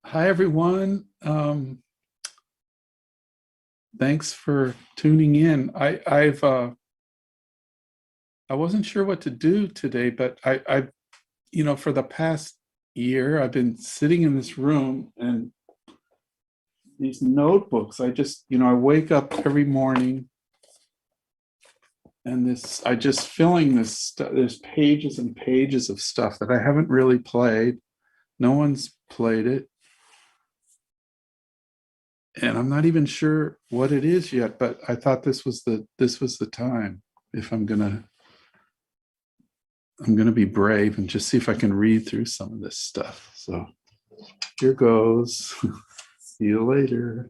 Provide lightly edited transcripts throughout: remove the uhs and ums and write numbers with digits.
Hi, everyone. Thanks for tuning in. I wasn't sure what to do today, but for the past year, I've been sitting in this room and these notebooks. I wake up every morning and I just filling this stuff. There's pages and pages of stuff that I haven't really played. No one's played it. And I'm not even sure what it is yet, but I thought this was the time if I'm gonna be brave and just see if I can read through some of this stuff. So here goes. See you later.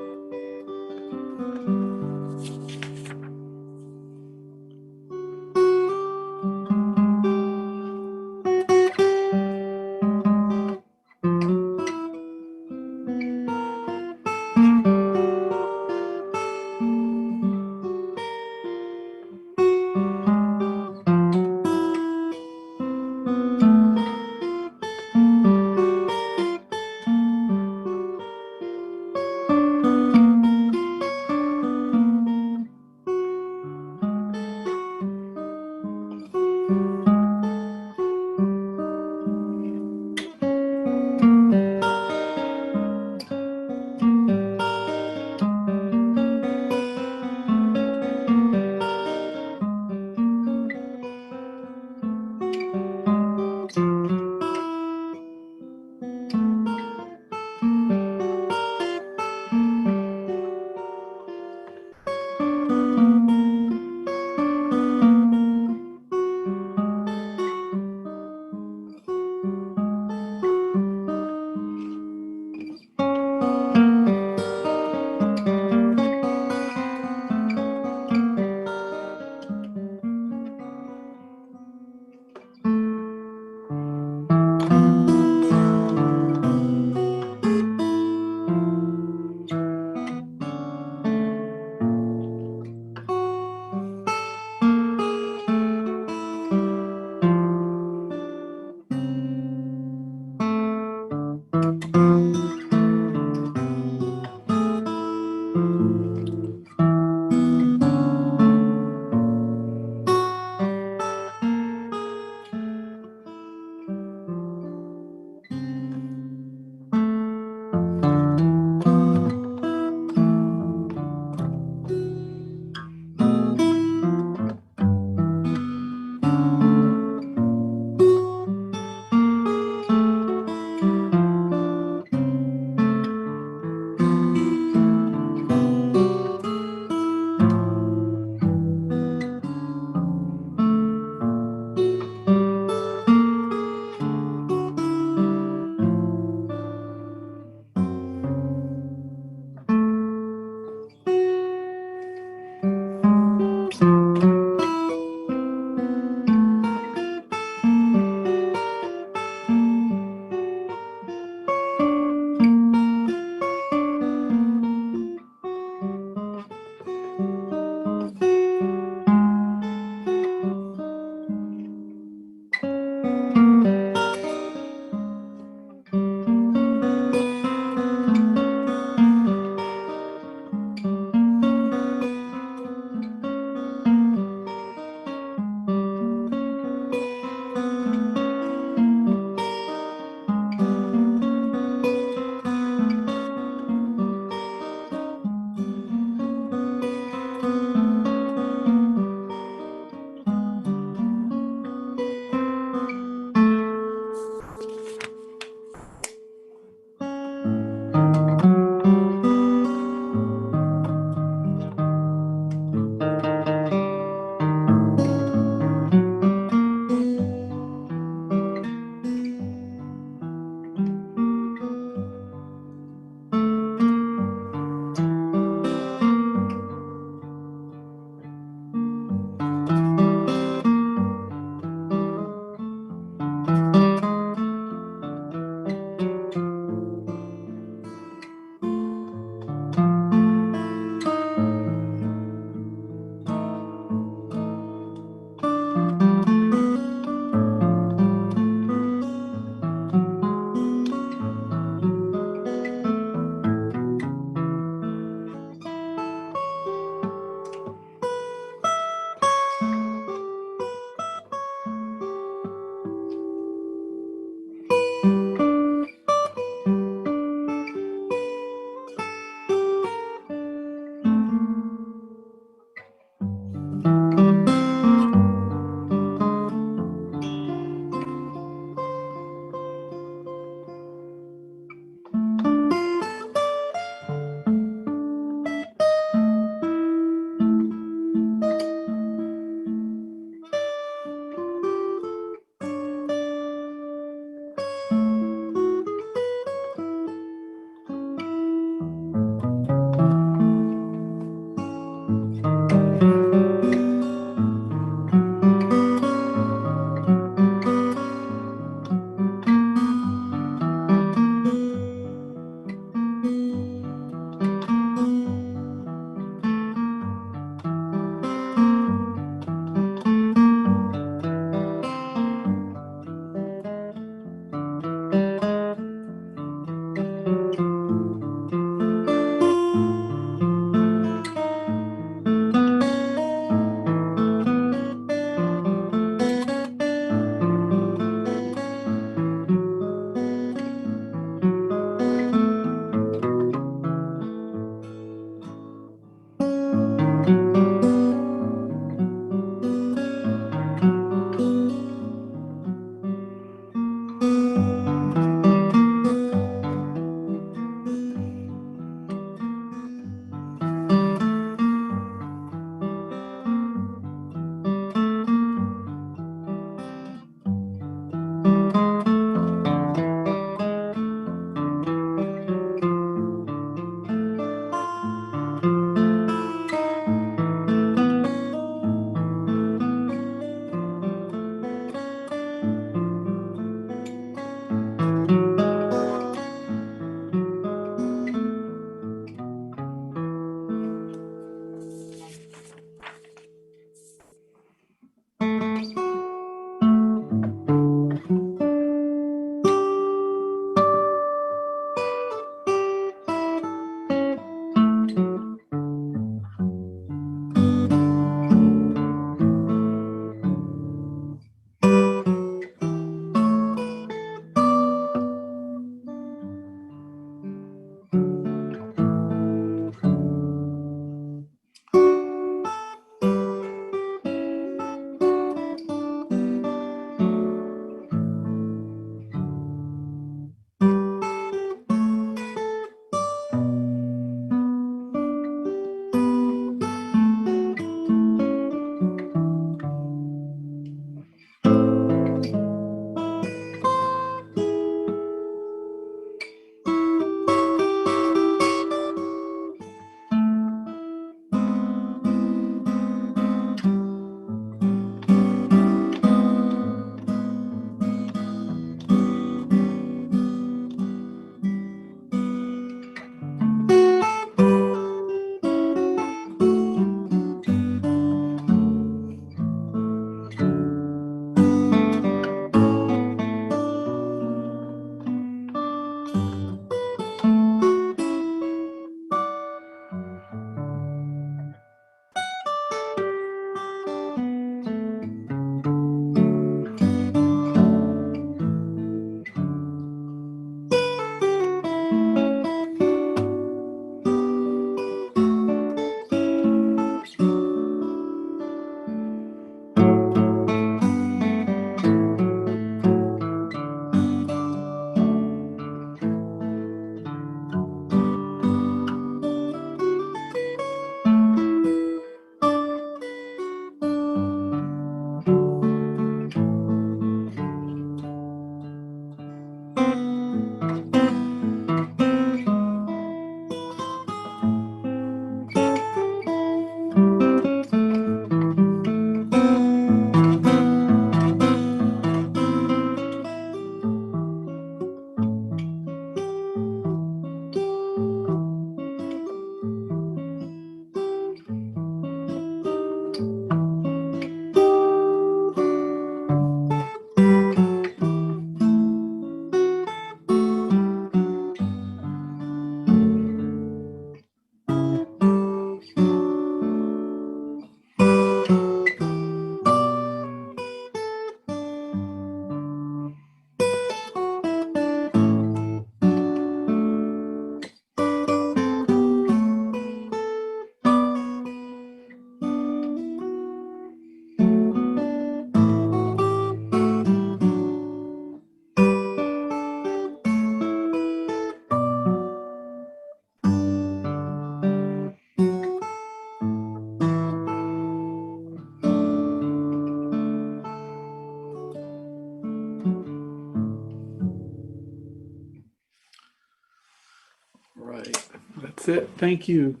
that's it. Thank you.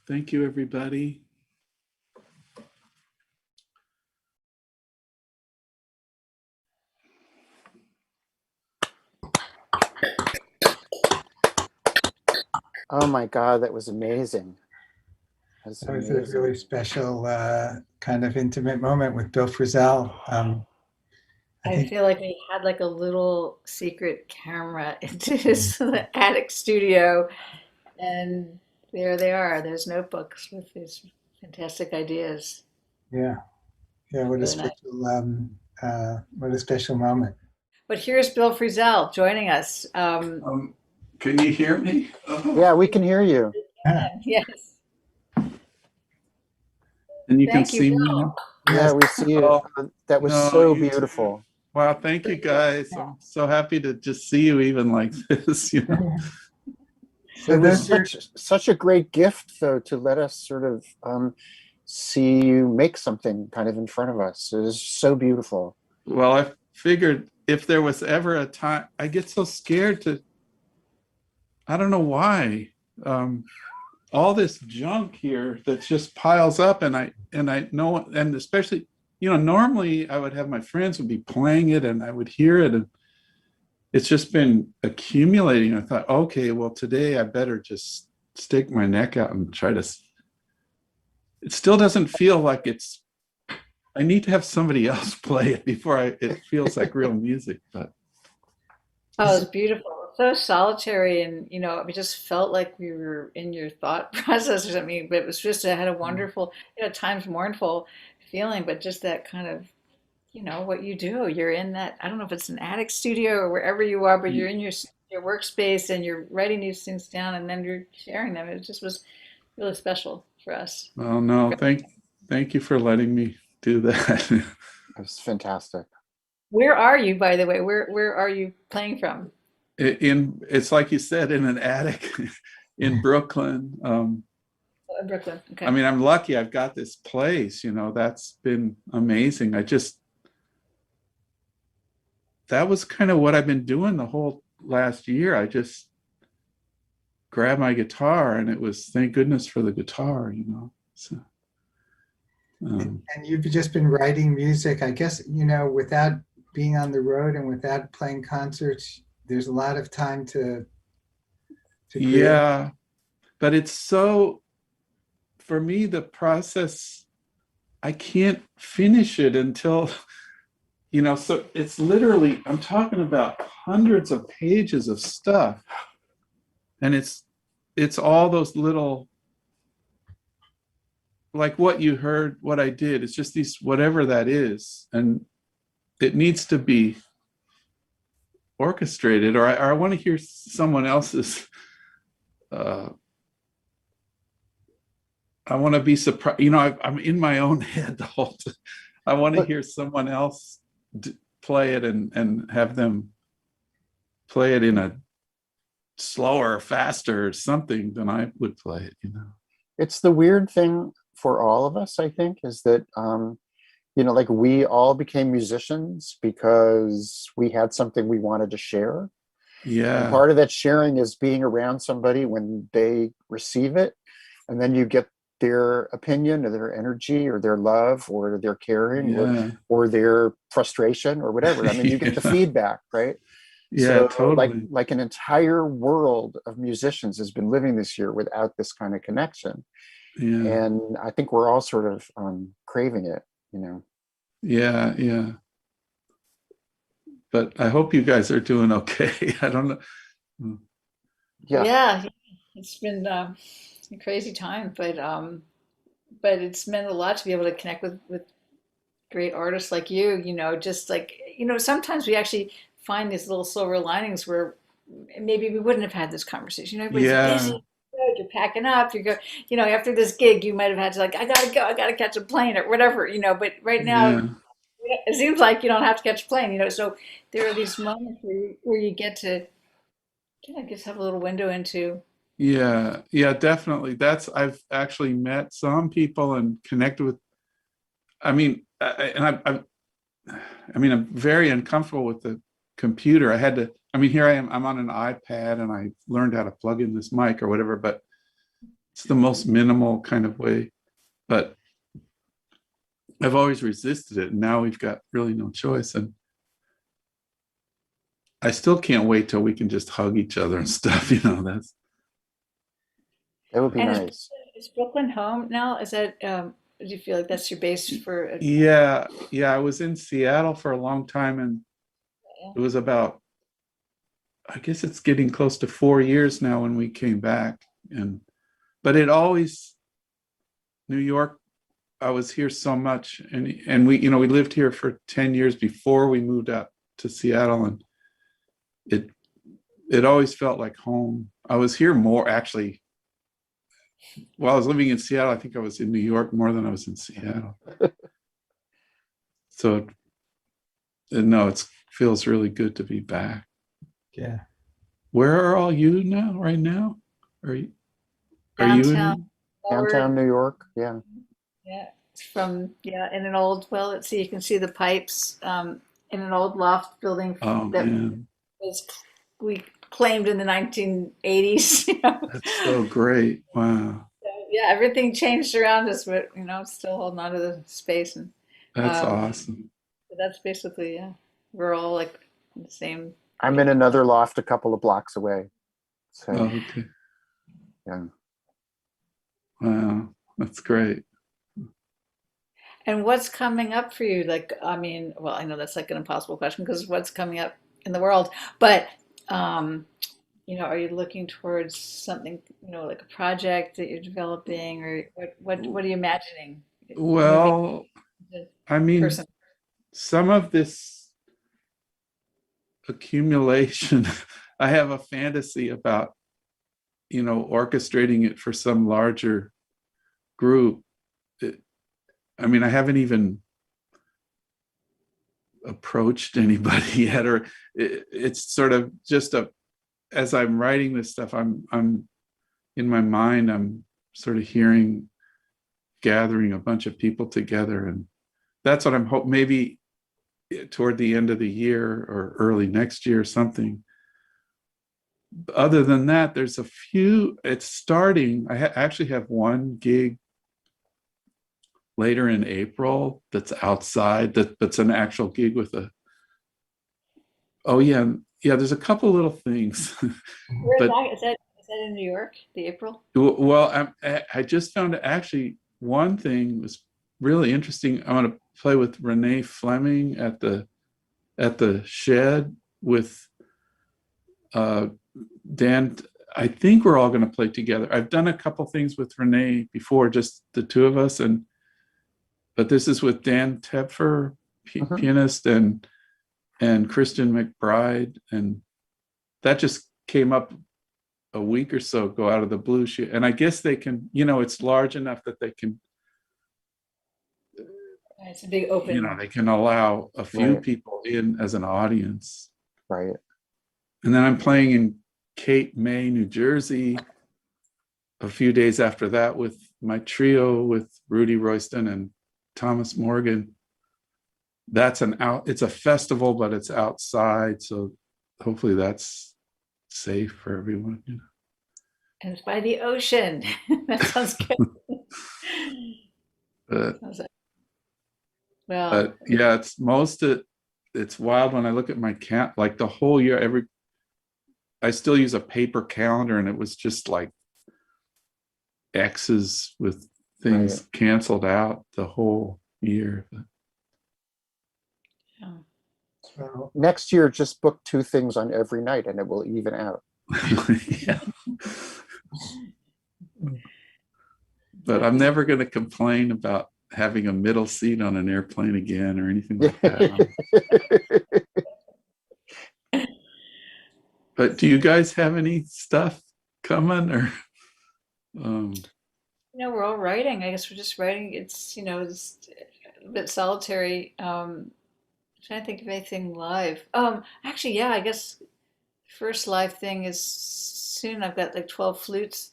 Thank you, everybody. Oh my God, that was amazing. That's That was a amazing. really special kind of intimate moment with Bill Frisell. I I think, feel like we had like a little secret camera into his attic studio, and there they are. There's notebooks with these fantastic ideas. yeah, yeah, Really nice. what a special moment. But here's Bill Frisell joining us. Can you hear me? Oh. Yeah, we can hear you. Yeah, Yes. And you can Thank you, see me Bill. now? Yeah, yes, we see you. Oh, That was no, so you too. beautiful. Wow, thank you guys. I'm so happy to just see you even like this, you know. so It was those are such a great gift, though, to let us sort of see you make something kind of in front of us. It was so beautiful. Well, I figured if there was ever a time, I get so scared to, I don't know why. All this junk here that just piles up, and I know, and especially, you know, normally I would have my friends would be playing it and I would hear it, and it's just been accumulating. I thought, okay, well, today I better just stick my neck out and try to. It still doesn't feel like it's. I need to have somebody else play it before it feels like real music. But Oh, it's beautiful. So solitary, and we just felt like we were in your thought process or something. But it was just, it had a wonderful, at times mournful feeling, but just that kind of, what you do. You're in that, I don't know if it's an attic studio or wherever you are, but you're in your workspace and you're writing these things down and then you're sharing them. It just was really special for us. oh no, thank you for letting me do that. It was fantastic. Where are you, by the way? Where are you playing from? It's like you said, in an attic in Brooklyn. Oh, in Brooklyn. I Okay. mean, I'm lucky I've got this place, you know, that's been amazing. That was kind of what I've been doing the whole last year. I just grabbed my guitar, and it was, thank goodness for the guitar, you know. So, and you've just been writing music. I guess, without being on the road and without playing concerts, there's a lot of time to create. yeah, but it's so, for me, the process, I can't finish it until, you know, so it's literally, I'm talking about hundreds of pages of stuff, and it's all those little, like what you heard, what I did, it's just these, whatever that is, and it needs to be orchestrated, or I want to hear someone else's, uh, I want to be surprised, you know, I'm in my own head the whole time. I want to But hear someone else play it, and have them play it in a slower, faster, or something than I would play it, you know. it's the weird thing for all of us, I think, is that like we all became musicians because we had something we wanted to share. And Yeah, part of that sharing is being around somebody when they receive it, and then you get their opinion or their energy or their love or their caring yeah. or their frustration or whatever. I mean, you get the Yeah, feedback, right? yeah, So totally. like an entire world of musicians has been living this year without this kind of connection. Yeah, And I think we're all sort of craving it, you know. yeah, yeah. But I hope you guys are doing okay. I don't know. Yeah. Yeah, it's been a crazy time, but it's meant a lot to be able to connect with great artists like you. Just like sometimes we actually find these little silver linings where maybe we wouldn't have had this conversation. Everybody's Yeah, busy. You're packing up. You go. After this gig, you might have had to like, I gotta go. I gotta catch a plane or whatever. But right now, yeah, it seems like you don't have to catch a plane. So there are these moments where you get to, I guess, have a little window into. yeah, yeah, definitely. I've actually met some people and connected with, I mean, I mean, I'm very uncomfortable with the computer. I mean, here I am, I'm on an iPad, and I learned how to plug in this mic or whatever, but It's the most minimal kind of way, but I've always resisted it. And now we've got really no choice. And I still can't wait till we can just hug each other and stuff. That's That would be And nice. is Brooklyn home now? Is that do you feel like that's your base for yeah. I was in Seattle for a long time, and it was about, I guess it's getting close to 4 years now when we came back. But it always, New York, I was here so much, and we lived here for 10 years before we moved out to Seattle, and it always felt like home. I was here more, actually. While I was living in Seattle, I think I was in New York more than I was in Seattle. So no, it feels really good to be back. Yeah. Where are all you now, right now? Are you downtown? in? Downtown New York. Yeah. Yeah, it's from in an old, well, let's see, you can see the pipes in an old loft building Oh that man, was we claimed in the 1980s. that's so great. Wow, Yeah, everything changed around us, but still holding on to the space, and that's um, awesome. that's basically we're all like in the same. I'm in another loft a couple of blocks away. So, Oh, okay, yeah. wow, that's great. And what's coming up for you? Like, I mean, well, I know that's like an impossible question because what's coming up in the world, but um, are you looking towards something, like a project that you're developing, or what are you imagining moving Well, the I mean, person? some of this accumulation, I have a fantasy about, orchestrating it for some larger group. I mean, I haven't even approached anybody yet, or it's sort of just as I'm writing this stuff, I'm in my mind, I'm sort of gathering a bunch of people together, and that's what I'm hoping, maybe toward the end of the year or early next year or something. Other than that, there's a few, it's starting. I actually have one gig later in April that's outside, that's an actual gig with oh yeah, there's a couple little things. Where is But that? Is that in New York, the April? well, I just found actually one thing was really interesting. I'm going to play with Renee Fleming at the Shed with uh, Dan. I think we're all going to play together. I've done a couple things with Renee before, just the two of us, but this is with Dan Tepfer, Mhm. pianist, and Christian McBride, and that just came up a week or so ago out of the blue. And I guess they can, it's large enough that they can, It's a big open. they can allow a few Right. people in as an audience. Right. And then I'm playing in Cape May, New Jersey, a few days after that with my trio with Rudy Royston and Thomas Morgan. It's a festival, but it's outside. So hopefully that's safe for everyone. And it's by the ocean. That sounds good. But, Sounds like, well, but yeah, it's wild when I look at my like the whole year, I still use a paper calendar, and it was just like X's with things Right. canceled out the whole year. yeah. Well, Next year, just book 2 things on every night and it will even out. Yeah. But I'm never going to complain about having a middle seat on an airplane again or anything like that. But do you guys have any stuff coming, or We're all writing. I guess we're just writing. It's a bit solitary. Trying to think of anything live. Actually, yeah, I guess first live thing is soon. I've got like 12 flutists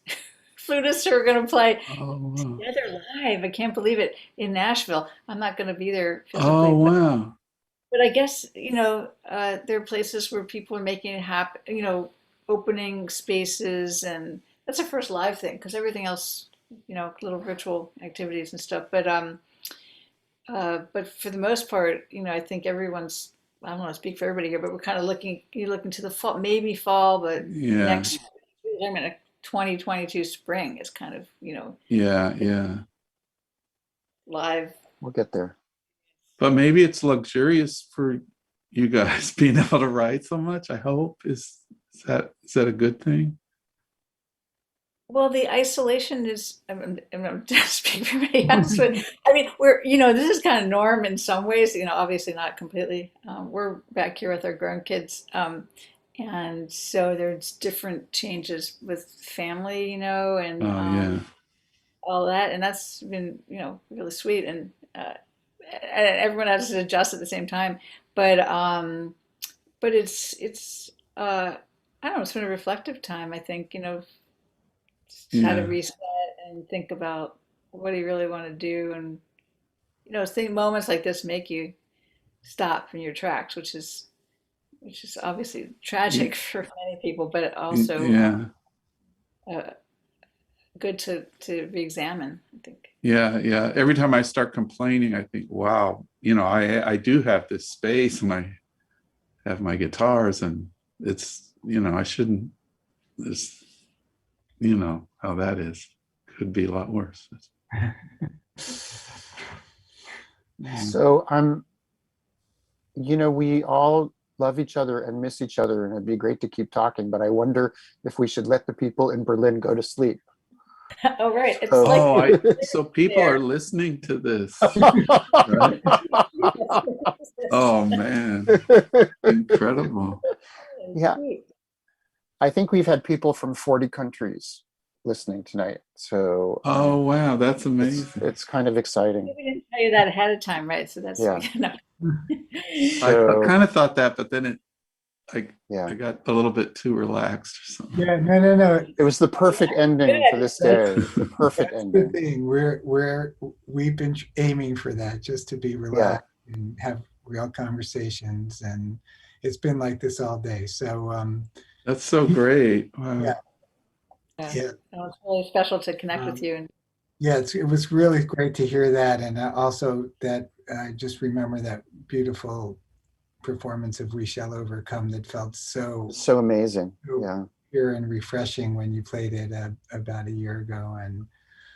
who are going to play wow. together live. I can't believe it in Nashville. I'm not going to be there Oh physically, wow. but I guess, there are places where people are making it happen, opening spaces and that's the first live thing because everything else, little virtual activities and stuff. But for the most part, I think everyone's, I don't want to speak for everybody here, but we're kind of you're looking to the fall, maybe fall, but Yeah, next, I mean, 2022 spring is kind of, yeah, yeah. live. We'll get there. But maybe it's luxurious for you guys being able to write so much. I hope is that a good thing? Well, the isolation is, I'm speaking for everybody else, but I mean, this is kind of norm in some ways, obviously not completely. We're back here with our grown kids. And so there's different changes with family, and Oh yeah, all that. And that's been, really sweet. And everyone has to adjust at the same time. But I don't know, it's been a reflective time, I think, just how to yeah, reset and think about what do you really want to do. And, think moments like this make you stop in your tracks, which is obviously tragic for many people, but also yeah, uh, good to re-examine, I think. yeah, yeah. Every time I start complaining, I think, wow, I do have this space and I have my guitars and it's, I shouldn't, this, how that is. Could be a lot worse. So we all love each other and miss each other, and it'd be great to keep talking, but I wonder if we should let the people in Berlin go to sleep. Oh, right. It's Oh. like So people are listening to this, right? Oh man, incredible. Yeah. I think we've had people from 40 countries listening tonight. So Oh wow, that's amazing. it's kind of exciting. We didn't tell you that ahead of time, right? So that's Yeah. no. I So kind of thought that, but then I yeah, got a little bit too relaxed or something. Yeah, no. it was the perfect ending for this day. The perfect That's the ending. thing. We've been aiming for that, just to be relaxed and have real conversations, and it's been like this all day. So That's so great. Wow. yeah, Yeah. yeah, No, it's really special to connect with um, you. And yeah. It was really great to hear that, and also that I just remember that beautiful performance of "We Shall Overcome" that felt so So amazing. Yeah. pure and refreshing when you played it about a year ago, and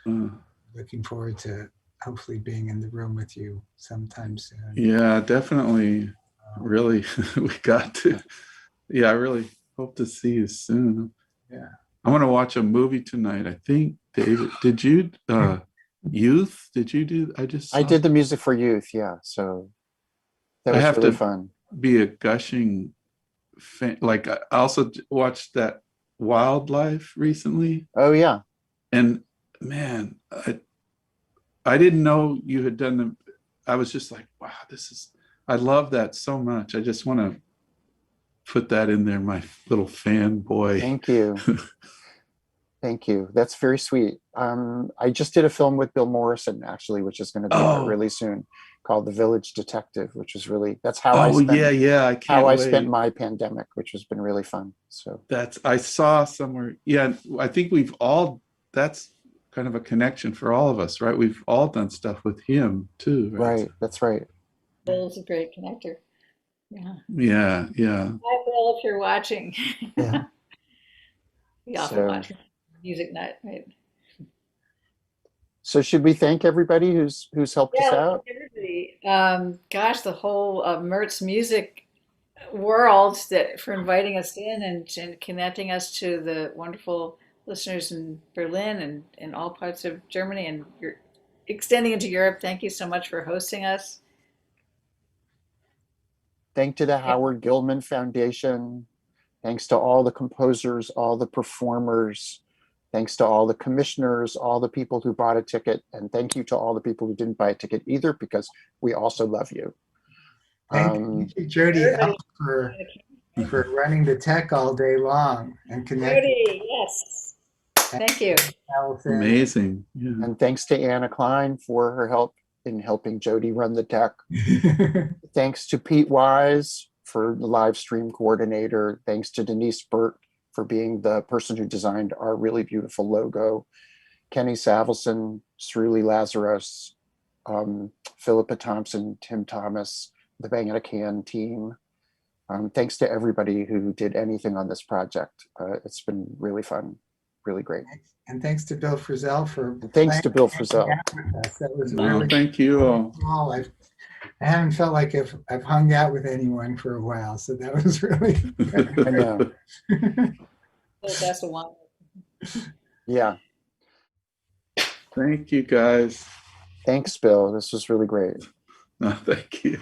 Uh, looking forward to hopefully being in the room with you sometime soon. yeah, definitely. Really, we got to. Yeah, I really hope to see you soon. Yeah. I want to watch a movie tonight. I think, David, did you, Youth? Did you do? I just I saw. did the music for youth. Yeah. So that I was have really to fun. be a gushing fan. Like I also watched that Wildlife recently, Oh yeah. and man, I didn't know you had done them. I was just like, wow, I love that so much. I just want to put that in there, my little fanboy. Thank you. Thank you. That's very sweet. I just did a film with Bill Morrison, actually, which is going to be out Oh, really soon, called The Village Detective, which is really, that's how I oh spent yeah, I how can't I spent wait. my pandemic, which has been really fun. So I saw somewhere. Yeah, I think that's kind of a connection for all of us, right? We've all done stuff with him too, right? right, that's right. Bill's a great connector. Yeah. Yeah, yeah. Hi, Bill, if you're watching. Yeah. We often So watch Music Night, right? so should we thank everybody who's helped us Yeah, let's out? thank everybody. Gosh, the whole MaerzMusik world for inviting us in and connecting us to the wonderful listeners in Berlin and all parts of Germany and you're extending into Europe. Thank you so much for hosting us. Thank to the Yeah. Howard Gilman Foundation. Thanks to all the composers, all the performers. Thanks to all the commissioners, all the people who bought a ticket. And thank you to all the people who didn't buy a ticket either, because we also love you. Thank you, Jody, Everybody, for running the tech all day long and connecting Jody, yes. Thank you. Allison. Amazing. Yeah. And thanks to Anna Klein for her help in helping Jody run the tech. Thanks to Pete Wise for the live stream coordinator. Thanks to Denise Burt for being the person who designed our really beautiful logo. Kenny Savelson, Cerulli Lazarus, Philippa Thompson, Tim Thomas, the Bang in a Can team. Thanks to everybody who did anything on this project. It's been really fun, really great. And thanks to Bill Frisell for And thanks to Bill hanging Frisell. out with us. That was No, really thank you all. small. I haven't felt like I've hung out with anyone for a while, so that was really I know. That's a one. Yeah. Thank you guys. Thanks, Bill. This was really great. No, thank you.